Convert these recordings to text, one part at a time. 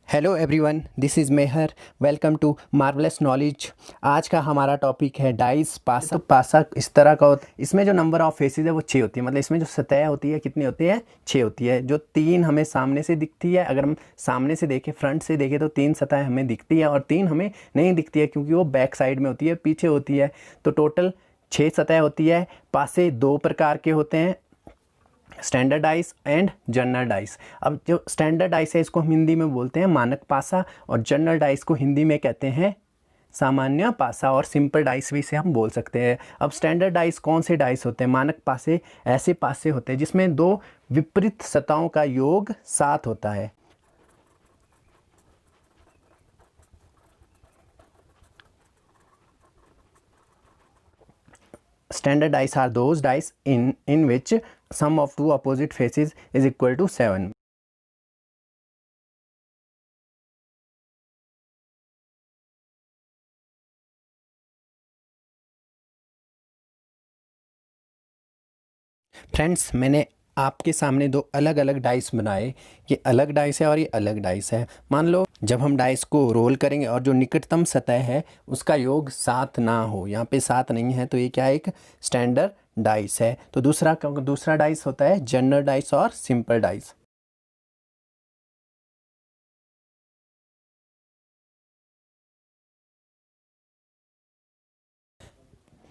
Hello everyone, this is Mehar. Welcome to Marvellous Knowledge. आज का हमारा टॉपिक है डाइस पासा। तो पासा इस तरह का होता है, इसमें जो नंबर ऑफ फेसेस है वो 6 होती है। मतलब इसमें जो सतह होती है कितनी होती है? 6 होती है। जो 3 हमें सामने से दिखती है, अगर हम सामने से देखें, फ्रंट से देखें तो 3 सतह हमें दिखती है और 3 हमें नहीं दिखती है क्योंकि वो बैक साइड में होती है, पीछे होती है। तो टोटल 6 सतह होती है। पासे 2 प्रकार के होते हैं, standard dice and general dice. अब जो स्टैंडर्ड डाइस है इसको हम हिंदी में बोलते हैं मानक पासा, और जनरल डाइस को हिंदी में कहते हैं सामान्य पासा, और सिंपल डाइस भी इसे हम बोल सकते हैं। अब स्टैंडर्ड डाइस कौन से डाइस होते हैं? मानक पासे ऐसे पासे होते हैं जिसमें 2 विपरीत सतहों का योग 7 होता है। Standard dice are those dice in which sum of two opposite faces is equal to 7. Friends, मैंने आपके सामने 2 अलग अलग डाइस बनाए। ये अलग डाइस है और ये अलग डाइस है। मान लो जब हम डाइस को रोल करेंगे और जो निकटतम सतह है उसका योग 7 ना हो, यहाँ पे 7 नहीं है, तो ये क्या है? एक स्टैंडर्ड डाइस है। तो दूसरा डाइस होता है जनरल डाइस और सिंपल डाइस।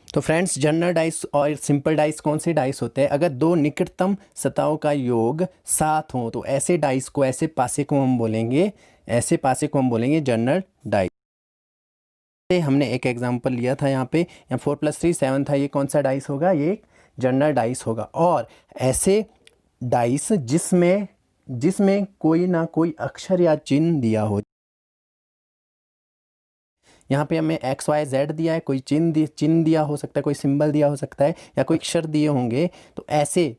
तो फ्रेंड्स, जनरल डाइस और सिंपल डाइस कौन से डाइस होते हैं? अगर 2 निकटतम सतहों का योग 7 हो तो ऐसे डाइस को, ऐसे पासे को हम बोलेंगे, ऐसे पासे को हम बोलेंगे जनरल डाइस। हमने एक एग्जांपल लिया था यहाँ पे, यहाँ 4 + 3 7 था। ये कौन सा डाइस होगा? ये जनरल डाइस होगा। और ऐसे डाइस जिसमें कोई ना कोई अक्षर या चिन्ह दिया हो, यहाँ पे हमें XYZ दिया है, कोई चिन्ह दिया हो सकता है, कोई सिंबल दिया हो सकता है, या कोई अक्षर दिए होंगे, तो ऐसे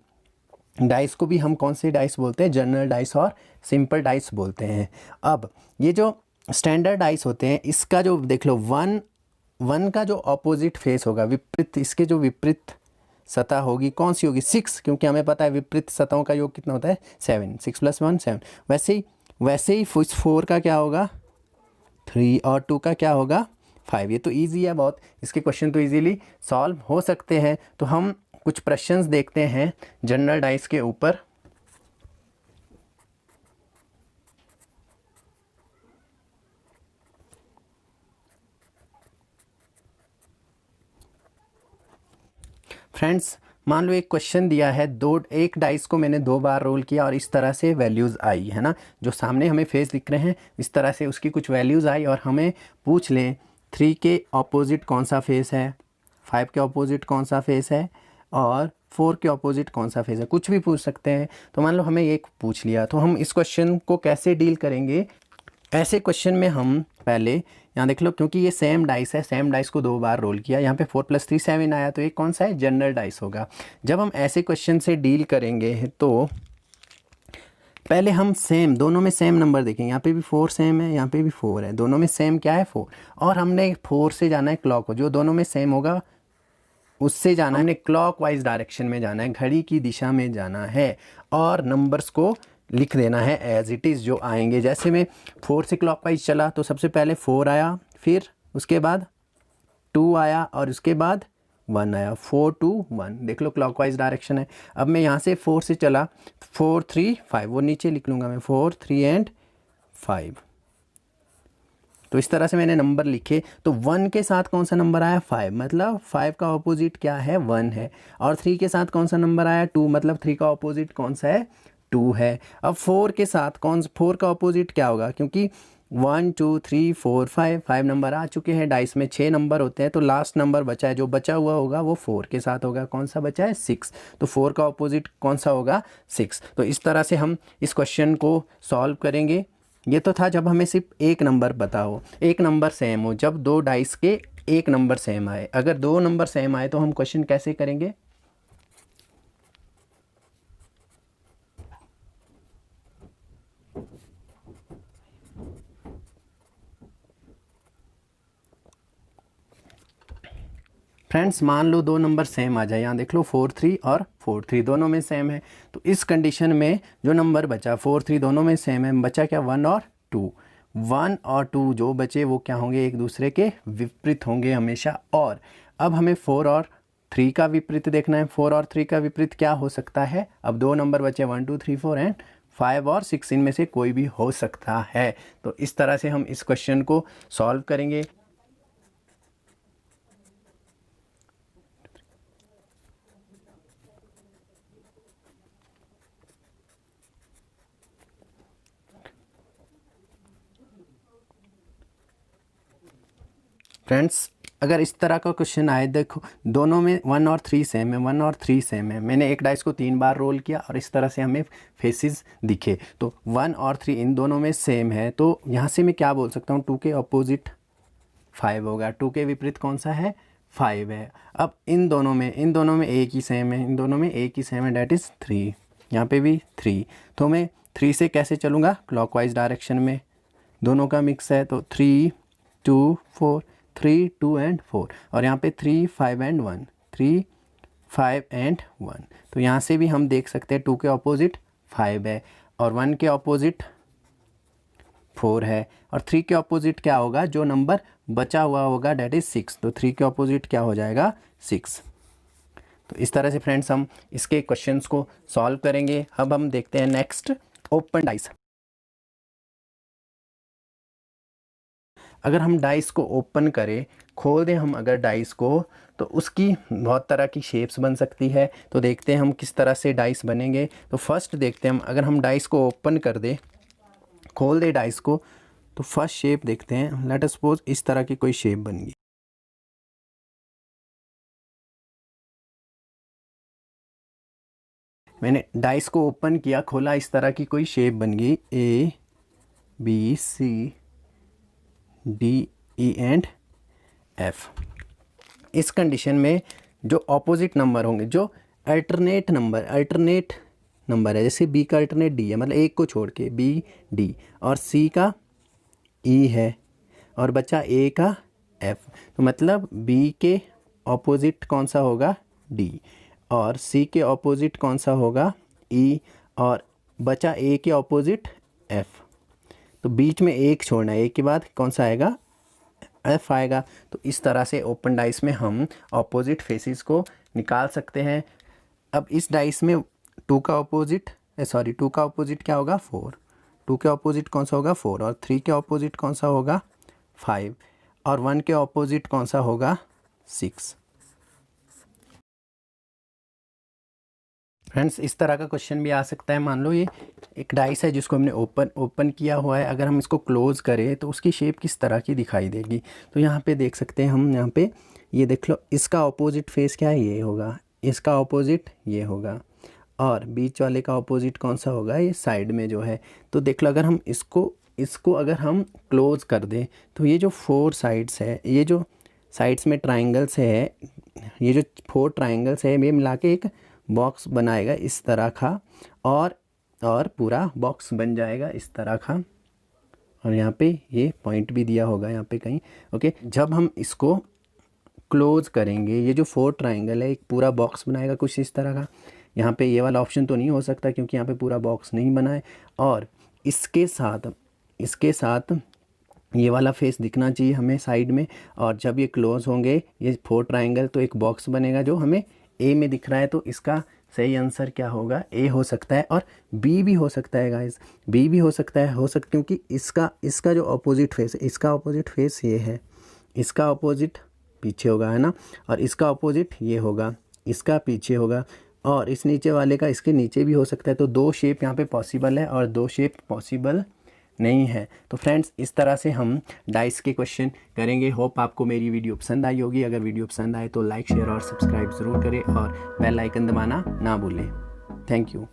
डाइस को भी हम कौन से डाइस बोलते हैं? जनरल डाइस और सिंपल डाइस बोलते हैं। अब ये जो स्टैंडर्ड डाइस होते हैं, इसका जो देख लो, वन का जो ऑपोजिट फेस होगा, विपरीत, इसके जो विपरीत सतह होगी कौन सी होगी? 6, क्योंकि हमें पता है विपरीत सतहों का योग कितना होता है? 7। 6 + 1 7। वैसे ही 4 का क्या होगा? 3, और 2 का क्या होगा? 5। ये तो ईजी है बहुत, इसके क्वेश्चन तो ईजीली सॉल्व हो सकते हैं। तो हम कुछ प्रश्न देखते हैं जनरल डाइस के ऊपर। फ्रेंड्स, मान लो एक क्वेश्चन दिया है, एक डाइस को मैंने 2 बार रोल किया और इस तरह से वैल्यूज़ आई है ना। जो सामने हमें फेस दिख रहे हैं, इस तरह से उसकी कुछ वैल्यूज़ आई, और हमें पूछ लें 3 के ऑपोजिट कौन सा फेस है, 5 के ऑपोजिट कौन सा फेस है, और 4 के ऑपोजिट कौन सा फेस है। कुछ भी पूछ सकते हैं। तो मान लो हमें एक पूछ लिया, तो हम इस क्वेश्चन को कैसे डील करेंगे? ऐसे क्वेश्चन में हम पहले यहाँ देख लो, क्योंकि ये सेम डाइस है, सेम डाइस को 2 बार रोल किया, यहाँ पे 4 + 3 7 आया, तो ये कौन सा है? जनरल डाइस होगा। जब हम ऐसे क्वेश्चन से डील करेंगे तो पहले हम दोनों में सेम नंबर देखेंगे। यहाँ पे भी 4 सेम है, यहाँ पे भी 4 है, दोनों में सेम क्या है? 4। और हमने 4 से जाना है क्लॉक, जो दोनों में सेम होगा उससे जाना है, हमने क्लॉक वाइज डायरेक्शन में जाना है, घड़ी की दिशा में जाना है, और नंबर्स को लिख देना है एज इट इज़ जो आएंगे। जैसे मैं 4 से क्लॉकवाइज चला तो सबसे पहले 4 आया, फिर उसके बाद 2 आया, और उसके बाद 1 आया। 4 2 1, देख लो क्लॉकवाइज डायरेक्शन है। अब मैं यहाँ से 4 से चला, 4 3 5, वो नीचे लिख लूँगा मैं, 4 3 एंड 5। तो इस तरह से मैंने नंबर लिखे। तो 1 के साथ कौन सा नंबर आया? 5, मतलब 5 का ऑपोजिट क्या है? 1 है। और 3 के साथ कौन सा नंबर आया? 2, मतलब 3 का ऑपोजिट कौन सा है? 2 है। अब 4 के साथ 4 का ऑपोजिट क्या होगा? क्योंकि 1 2 3 4 5 नंबर आ चुके हैं। डाइस में 6 नंबर होते हैं, तो लास्ट नंबर बचा है, जो बचा हुआ होगा वो 4 के साथ होगा। कौन सा बचा है? 6। तो 4 का ऑपोजिट कौन सा होगा? 6। तो इस तरह से हम इस क्वेश्चन को सॉल्व करेंगे। ये तो था जब हमें सिर्फ एक नंबर पता हो, एक नंबर सेम हो, जब 2 डाइस के एक नंबर सेम आए। अगर 2 नंबर सेम आए तो हम क्वेश्चन कैसे करेंगे? फ्रेंड्स, मान लो 2 नंबर सेम आ जाए, यहाँ देख लो 4 3 और 4 3 दोनों में सेम है। तो इस कंडीशन में जो नंबर बचा 4 3 दोनों में सेम है, बचा क्या? 1 और 2। 1 और 2 जो बचे वो क्या होंगे, एक दूसरे के विपरीत होंगे हमेशा। और अब हमें 4 और 3 का विपरीत देखना है। 4 और 3 का विपरीत क्या हो सकता है, अब 2 नंबर बचे 1 2 3 4 एंड 5 और 6, इनमें से कोई भी हो सकता है। तो इस तरह से हम इस क्वेश्चन को सॉल्व करेंगे। फ्रेंड्स अगर इस तरह का क्वेश्चन आए, देखो दोनों में 1 और 3 सेम है, 1 और 3 सेम है, मैंने एक डाइस को 3 बार रोल किया और इस तरह से हमें फेसेस दिखे, तो 1 और 3 इन दोनों में सेम है, तो यहाँ से मैं क्या बोल सकता हूँ, 2 के अपोजिट 5 होगा। 2 के विपरीत कौन सा है, 5 है। अब इन दोनों में एक ही सेम है, इन दोनों में एक ही सेम है, डैट इज़ 3। यहाँ पे भी 3, तो मैं 3 से कैसे चलूँगा, क्लॉकवाइज डायरेक्शन में, दोनों का मिक्स है, तो 3 2 4, 3 2 एंड 4, और यहाँ पे 3 5 एंड 1, 3 5 एंड 1। तो यहाँ से भी हम देख सकते हैं 2 के ऑपोजिट 5 है और 1 के ऑपोजिट 4 है, और 3 के ऑपोजिट क्या होगा, जो नंबर बचा हुआ होगा डैट इज़ 6, तो 3 के ऑपोजिट क्या हो जाएगा, 6। तो इस तरह से फ्रेंड्स हम इसके क्वेश्चंस को सॉल्व करेंगे। अब हम देखते हैं नेक्स्ट, ओपन डाइस। अगर हम डाइस को ओपन करें, खोल दें हम अगर डाइस को, तो उसकी बहुत तरह की शेप्स बन सकती है। तो देखते हैं हम किस तरह से डाइस बनेंगे। तो फर्स्ट देखते हैं हम, अगर हम डाइस को ओपन कर दें, खोल दे डाइस को, तो फर्स्ट शेप देखते हैं। लेट अस सपोज इस तरह की कोई शेप बन गई। मैंने डाइस को ओपन किया, खोला, इस तरह की कोई शेप बन गई, A B C D E and F। इस कंडीशन में जो ऑपोजिट नंबर होंगे, जो अल्टरनेट नंबर है, जैसे B का अल्टरनेट D है, मतलब एक को छोड़ के B D, और C का E है, और बचा A का F, तो मतलब B के ऑपोजिट कौन सा होगा, D, और C के ऑपोजिट कौन सा होगा, E, और बचा A के ऑपोजिट F। तो बीच में एक छोड़ना है, एक के बाद कौन सा आएगा, F आएगा। तो इस तरह से ओपन डाइस में हम ऑपोजिट फेसेस को निकाल सकते हैं। अब इस डाइस में 2 का ऑपोजिट क्या होगा, 4। 2 के ऑपोजिट कौन सा होगा, 4, और 3 के ऑपोजिट कौन सा होगा, 5, और 1 के ऑपोजिट कौन सा होगा, 6। फ्रेंड्स इस तरह का क्वेश्चन भी आ सकता है। मान लो ये एक डाइस है जिसको हमने ओपन किया हुआ है, अगर हम इसको क्लोज़ करें तो उसकी शेप किस तरह की दिखाई देगी। तो यहाँ पे देख सकते हैं हम, यहाँ पे ये देख लो, इसका ऑपोजिट फेस क्या है, ये होगा, इसका ऑपोजिट ये होगा, और बीच वाले का ऑपोजिट कौन सा होगा, ये साइड में जो है। तो देख लो, अगर हम इसको अगर हम क्लोज़ कर दें, तो ये जो 4 साइड्स है, ये जो साइड्स में ट्राइंगल्स है, ये जो 4 ट्राइंगल्स है, ये मिला के एक बॉक्स बनाएगा इस तरह का, और पूरा बॉक्स बन जाएगा इस तरह का, और यहाँ पे ये पॉइंट भी दिया होगा यहाँ पे कहीं। ओके, जब हम इसको क्लोज करेंगे, ये जो 4 ट्राइंगल है एक पूरा बॉक्स बनाएगा कुछ इस तरह का। यहाँ पे ये वाला ऑप्शन तो नहीं हो सकता क्योंकि यहाँ पे पूरा बॉक्स नहीं बना है, और इसके साथ ये वाला फेस दिखना चाहिए हमें साइड में, और जब ये क्लोज होंगे ये 4 ट्राइंगल, तो एक बॉक्स बनेगा जो हमें ए में दिख रहा है। तो इसका सही आंसर क्या होगा, ए हो सकता है, और बी भी हो सकता है गाइस, बी भी हो सकता है क्योंकि इसका जो अपोजिट फेस है, इसका अपोजिट फेस ये है, इसका अपोजिट पीछे होगा, है ना, और इसका अपोजिट ये होगा, इसका पीछे होगा, और इस नीचे वाले का इसके नीचे भी हो सकता है। तो 2 शेप यहाँ पे पॉसिबल है और 2 शेप पॉसिबल नहीं है। तो फ्रेंड्स इस तरह से हम डाइस के क्वेश्चन करेंगे। होप आपको मेरी वीडियो पसंद आई होगी। अगर वीडियो पसंद आए तो लाइक, शेयर और सब्सक्राइब ज़रूर करें, और बेल आइकन दबाना ना भूलें। Thank you.